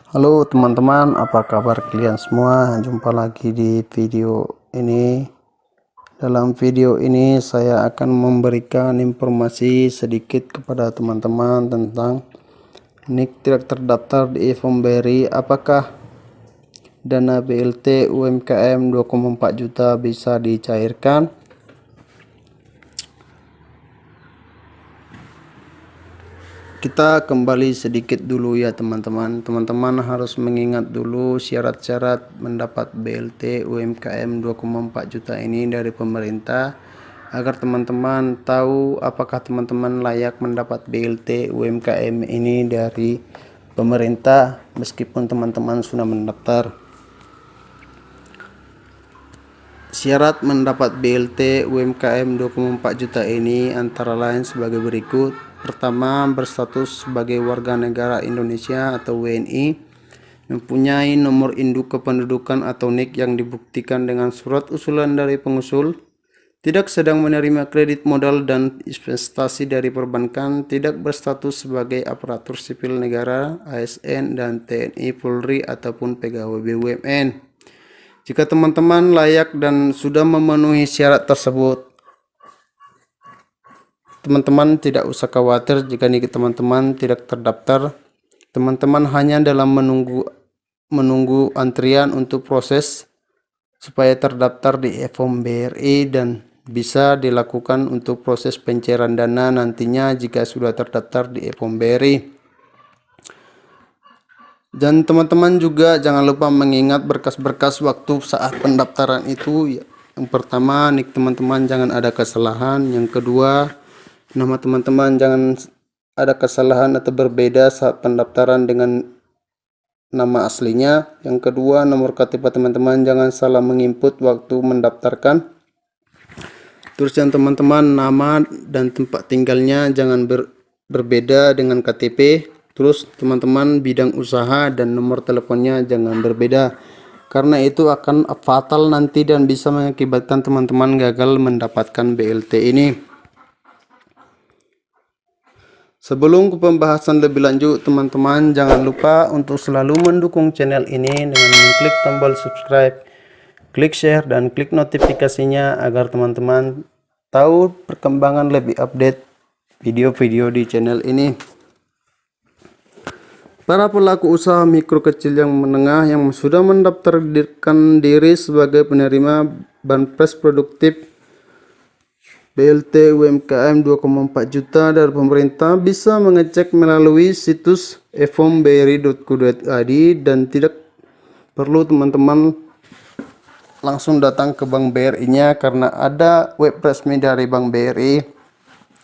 Halo teman-teman, apa kabar kalian semua? Jumpa lagi di video ini. Dalam video ini saya akan memberikan informasi sedikit kepada teman-teman tentang NIK tidak terdaftar di Evomberry. Apakah dana BLT UMKM 2,4 juta bisa dicairkan? Kita kembali sedikit dulu ya teman-teman. Teman-teman harus mengingat dulu syarat-syarat mendapat BLT UMKM 2,4 juta ini dari pemerintah, agar teman-teman tahu apakah teman-teman layak mendapat BLT UMKM ini dari pemerintah meskipun teman-teman sudah mendaftar. Syarat mendapat BLT UMKM 2,4 juta ini antara lain sebagai berikut. Pertama, berstatus sebagai warga negara Indonesia atau WNI, mempunyai nomor induk kependudukan atau NIK yang dibuktikan dengan surat usulan dari pengusul, tidak sedang menerima kredit modal dan investasi dari perbankan, tidak berstatus sebagai aparatur sipil negara, ASN, dan TNI, Polri, ataupun pegawai BUMN. Jika teman-teman layak dan sudah memenuhi syarat tersebut, teman-teman tidak usah khawatir jika teman-teman tidak terdaftar. Teman-teman hanya dalam menunggu antrian untuk proses supaya terdaftar di Evomberry dan bisa dilakukan untuk proses pencairan dana nantinya jika sudah terdaftar di Evomberry. Dan teman-teman juga jangan lupa mengingat berkas-berkas waktu saat pendaftaran itu. Yang pertama, NIK teman-teman jangan ada kesalahan. Yang kedua, nama teman-teman jangan ada kesalahan atau berbeda saat pendaftaran dengan nama aslinya. Yang kedua, nomor KTP teman-teman jangan salah menginput waktu mendaftarkan. Terus yang teman-teman, nama dan tempat tinggalnya jangan berbeda dengan KTP. Terus teman-teman, bidang usaha dan nomor teleponnya jangan berbeda, karena itu akan fatal nanti dan bisa mengakibatkan teman-teman gagal mendapatkan BLT ini. Sebelum ke pembahasan lebih lanjut, teman-teman jangan lupa untuk selalu mendukung channel ini dengan mengklik tombol subscribe, klik share, dan klik notifikasinya agar teman-teman tahu perkembangan lebih update video-video di channel ini. Para pelaku usaha mikro kecil yang menengah yang sudah mendaftarkan diri sebagai penerima banpres produktif BLT UMKM 2,4 juta dari pemerintah bisa mengecek melalui situs evomberry.co.id dan tidak perlu teman-teman langsung datang ke Bank BRI-nya, karena ada web resmi dari Bank BRI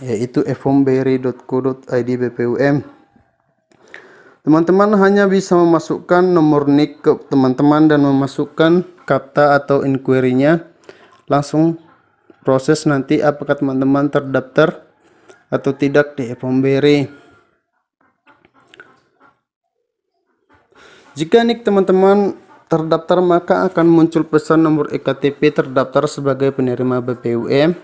yaitu evomberry.co.id BPUM. Teman-teman hanya bisa memasukkan nomor NIK ke teman-teman dan memasukkan kata atau inquiry-nya. Langsung proses nanti apakah teman-teman terdaftar atau tidak di Evomberry. Jika NIK teman-teman terdaftar, maka akan muncul pesan nomor ektp terdaftar sebagai penerima BPUM.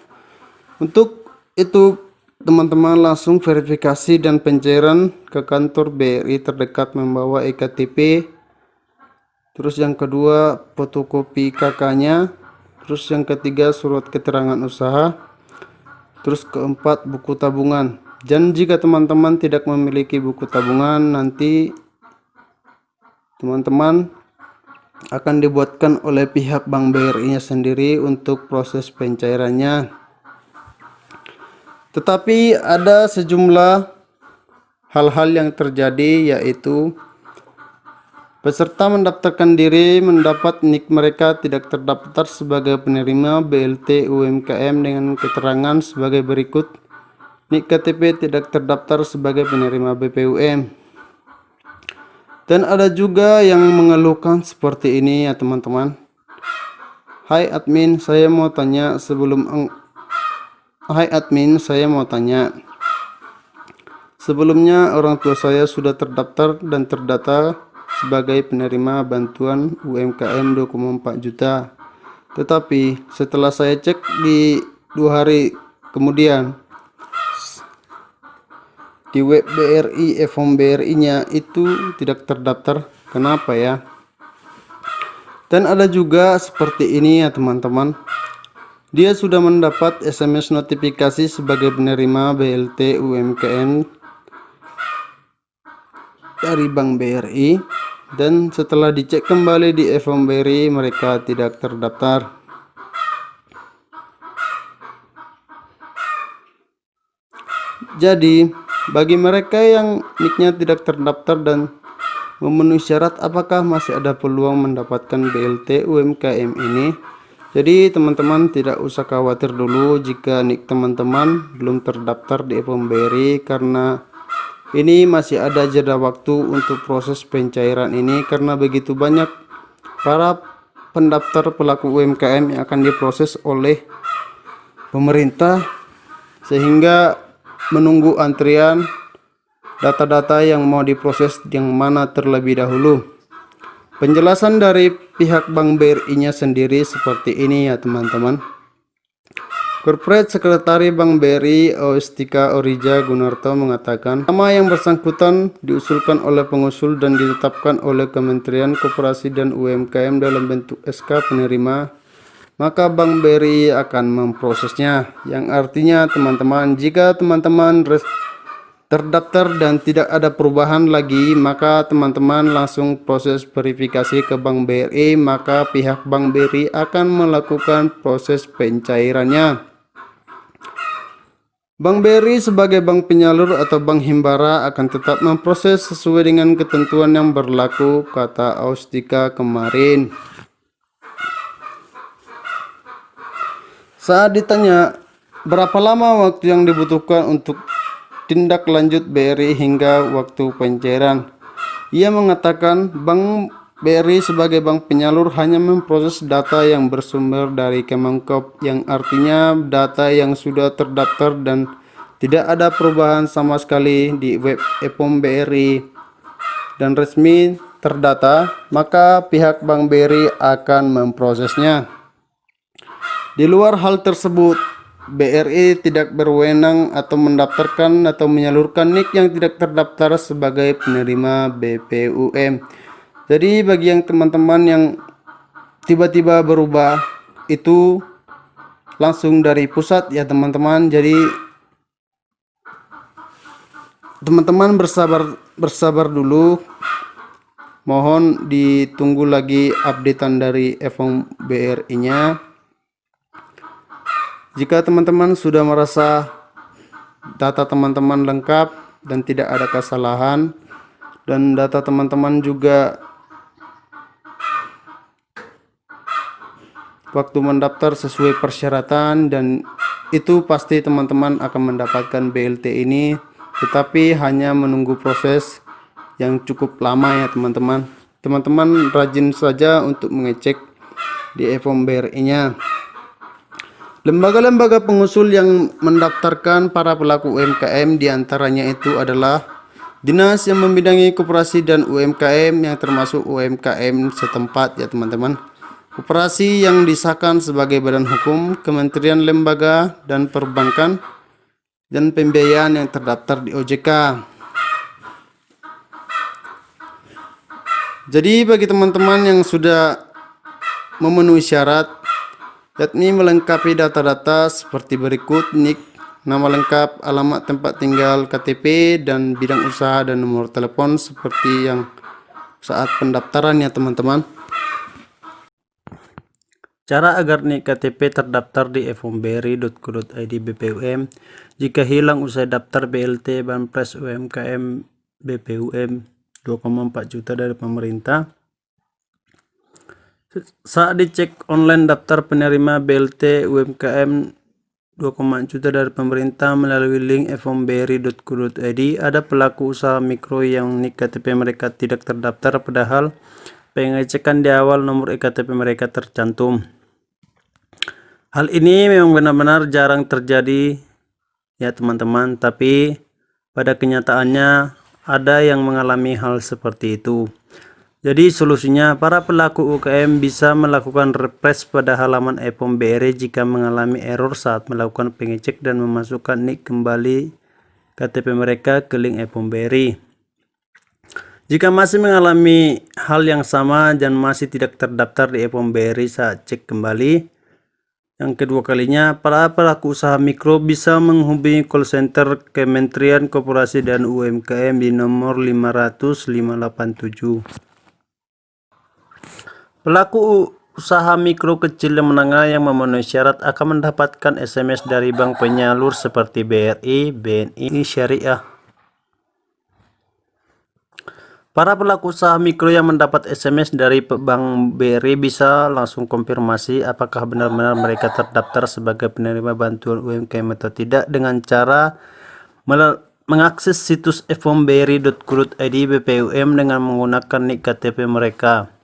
Untuk itu teman-teman langsung verifikasi dan pencairan ke kantor BRI terdekat membawa ektp. Terus yang kedua, fotokopi KK-nya. Terus yang ketiga, surat keterangan usaha. Terus keempat, buku tabungan. Dan jika teman-teman tidak memiliki buku tabungan, nanti teman-teman akan dibuatkan oleh pihak Bank BRI-nya sendiri untuk proses pencairannya. Tetapi ada sejumlah hal-hal yang terjadi, yaitu peserta mendaftarkan diri mendapat NIK mereka tidak terdaftar sebagai penerima BLT UMKM dengan keterangan sebagai berikut. NIK KTP tidak terdaftar sebagai penerima BPUM. Dan ada juga yang mengeluhkan seperti ini ya teman-teman. Hai admin, saya mau tanya sebelumnya orang tua saya sudah terdaftar dan terdata sebagai penerima bantuan UMKM 2,4 juta. Tetapi setelah saya cek di 2 hari kemudian di web BRI Evomberry-nya itu tidak terdaftar Kenapa ya? Dan ada juga seperti ini ya teman-teman. Dia sudah mendapat SMS notifikasi sebagai penerima BLT UMKM dari Bank BRI, dan setelah dicek kembali di e-form BRI mereka tidak terdaftar. Jadi bagi mereka yang nicknya tidak terdaftar dan memenuhi syarat, apakah masih ada peluang mendapatkan BLT UMKM ini? Jadi teman-teman tidak usah khawatir dulu jika nick teman-teman belum terdaftar di e-form BRI, karena ini masih ada jeda waktu untuk proses pencairan ini, karena begitu banyak para pendaftar pelaku UMKM yang akan diproses oleh pemerintah, sehingga menunggu antrian data-data yang mau diproses yang mana terlebih dahulu. Penjelasan dari pihak Bank BRI-nya sendiri seperti ini ya teman-teman. Corporate Sekretari Bank BRI Austika Orija Gunarto mengatakan, nama yang bersangkutan diusulkan oleh pengusul dan ditetapkan oleh Kementerian Koperasi dan UMKM dalam bentuk SK penerima, maka Bank BRI akan memprosesnya. Yang artinya teman-teman, jika teman-teman terdaftar dan tidak ada perubahan lagi, maka teman-teman langsung proses verifikasi ke Bank BRI, maka pihak Bank BRI akan melakukan proses pencairannya. Bank BRI sebagai bank penyalur atau bank himbara akan tetap memproses sesuai dengan ketentuan yang berlaku, kata Austika kemarin. Saat ditanya berapa lama waktu yang dibutuhkan untuk tindak lanjut BRI hingga waktu pencairan, ia mengatakan Bank BRI sebagai bank penyalur hanya memproses data yang bersumber dari Kemenkop, yang artinya data yang sudah terdaftar dan tidak ada perubahan sama sekali di web e-form BRI dan resmi terdata, maka pihak Bank BRI akan memprosesnya. Di luar hal tersebut, BRI tidak berwenang atau mendaftarkan atau menyalurkan NIK yang tidak terdaftar sebagai penerima BPUM. Jadi bagi yang teman-teman yang tiba-tiba berubah itu langsung dari pusat ya teman-teman. Jadi teman-teman bersabar dulu. Mohon ditunggu lagi updatean dari e-form BRI-nya. Jika teman-teman sudah merasa data teman-teman lengkap dan tidak ada kesalahan, dan data teman-teman juga waktu mendaftar sesuai persyaratan, dan itu pasti teman-teman akan mendapatkan BLT ini, tetapi hanya menunggu proses yang cukup lama ya teman-teman. Teman-teman rajin saja untuk mengecek di e-form BRI-nya. Lembaga-lembaga pengusul yang mendaftarkan para pelaku UMKM diantaranya itu adalah dinas yang membidangi koperasi dan UMKM yang termasuk UMKM setempat ya teman-teman. Koperasi yang disahkan sebagai badan hukum, kementerian, lembaga, dan perbankan, dan pembiayaan yang terdaftar di OJK. Jadi bagi teman-teman yang sudah memenuhi syarat, yakni melengkapi data-data seperti berikut: NIK, nama lengkap, alamat tempat tinggal, KTP, dan bidang usaha dan nomor telepon seperti yang saat pendaftaran ya teman-teman. Cara agar NIK KTP terdaftar di e-formbri.co.id BPUM. Jika hilang usai daftar BLT Banpres UMKM BPUM 2,4 juta dari pemerintah. Saat dicek online daftar penerima BLT UMKM 2,4 juta dari pemerintah melalui link e-formbri.co.id, ada pelaku usaha mikro yang NIK KTP mereka tidak terdaftar, padahal pengecekan di awal nomor ektp mereka tercantum. Hal ini memang benar-benar jarang terjadi ya teman-teman, tapi pada kenyataannya ada yang mengalami hal seperti itu. Jadi solusinya, para pelaku UKM bisa melakukan refresh pada halaman e-form BRI jika mengalami error saat melakukan pengecek dan memasukkan NIK kembali KTP mereka ke link e-form BRI. Jika masih mengalami hal yang sama dan masih tidak terdaftar di e-form BRI saat cek kembali yang kedua kalinya, para pelaku usaha mikro bisa menghubungi call center Kementerian Koperasi dan UMKM di nomor 500 587. Pelaku usaha mikro kecil dan menengah yang memenuhi syarat akan mendapatkan SMS dari bank penyalur seperti BRI, BNI Syariah. Para pelaku usaha mikro yang mendapat SMS dari Bank BRI bisa langsung konfirmasi apakah benar-benar mereka terdaftar sebagai penerima bantuan UMKM atau tidak dengan cara mengakses situs e-formbri.go.id BPUM dengan menggunakan nik KTP mereka.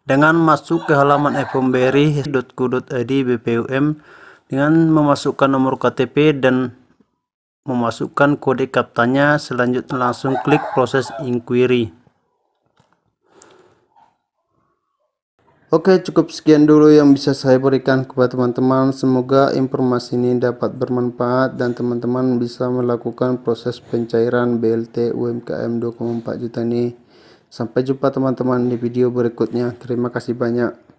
Dengan masuk ke halaman e-formbri.go.id BPUM dengan memasukkan nomor KTP dan memasukkan kode kaptanya, selanjutnya langsung klik proses inquiry. Oke, cukup sekian dulu yang bisa saya berikan kepada teman-teman. Semoga informasi ini dapat bermanfaat dan teman-teman bisa melakukan proses pencairan BLT UMKM 2,4 juta ini. Sampai jumpa teman-teman di video berikutnya. Terima kasih banyak.